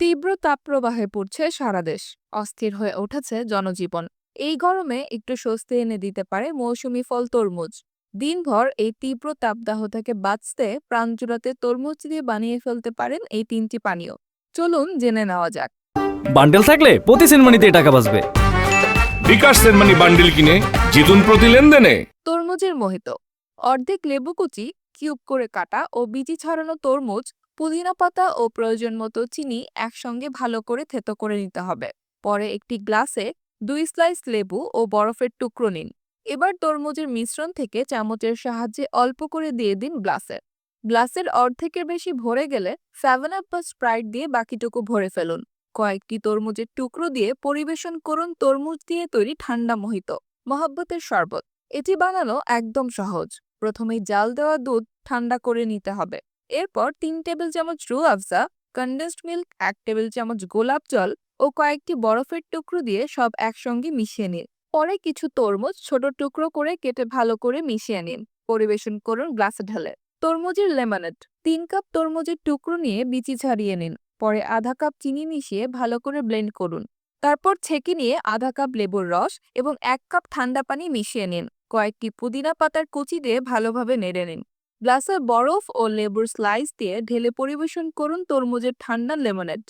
তীব্র তাপপ্রবাহে পড়ছে সারা দেশ। অস্থির হয়ে উঠেছে জনজীবন। এই গরমে একটু স্বস্তি এনে দিতে পারে মৌসুমী ফল তরমুজ। দিনভর এই তীব্র তাপদাহ থেকে বাঁচতে প্রাণ জুড়াতে তরমুজ দিয়ে বানিয়ে ফেলতে পারেন এই তিনটি পানীয়। চলুন জেনে নেওয়া যাক। বান্ডেল থাকলে প্রতি সেনমানিতে টাকা বাঁচবে। বিকাশ সেনমানি বান্ডিল কিনে জিতুন প্রতি লেনদেনে। তরমুজের মোহিত। অর্ধেক লেবু কুচি কিউব করে কাটা ও বিচি ছড়ানো তরমুজ, পুদিনা পাতা ও প্রয়োজন মতো চিনি একসঙ্গে ভালো করে থেতো করে নিতে হবে। পরে একটি গ্লাসে 2 স্লাইস লেবু ও বরফের টুকরো নিন। এবার তরমুজের মিশ্রণ থেকে চামচের সাহায্যে অল্প করে দিয়ে দিন গ্লাসে। গ্লাসের অর্ধেকের বেশি ভরে গেলে 7 আপ বা স্প্রাইট দিয়ে বাকিটুকু ভরে ফেলুন। কয়েকটি তরমুজের টুকরো দিয়ে পরিবেশন করুন তরমুজ দিয়ে তৈরি ঠান্ডা মোহিত। মহব্বতের শরবত। এটি বানানো একদম সহজ। প্রথমেই জাল দেওয়া দুধ ঠান্ডা করে নিতে হবে। এরপর 3 টেবিল চামচ রুহ আফজা, কনডেন্সড মিল্ক, 1 টেবিল চামচ গোলাপ জল ও কয়েকটি বরফের টুকরো দিয়ে সব একসঙ্গে মিশিয়ে নিন। পরে কিছু তরমুজ ছোট টুকরো করে কেটে ভালো করে মিশিয়ে নিন। পরিবেশন করুন গ্লাসে ঢেলে। তরমুজের লেমনেড। 3 কাপ তরমুজের টুকরো নিয়ে বিচি ছাড়িয়ে নিন। পরে আধা কাপ চিনি মিশিয়ে ভালো করে ব্লেন্ড করুন। তারপর ছেঁকে নিয়ে আধা কাপ লেবুর রস এবং 1 কাপ ঠান্ডা পানি মিশিয়ে নিন। কয়েকটি পুদিনা পাতার কুচি দিয়ে ভালোভাবে নেড়ে নিন। গ্লাসে বরফ ও লেবুর স্লাইস দিয়ে ঢেলে পরিবেশন করুন তরমুজের ঠান্ডা লেমনেড।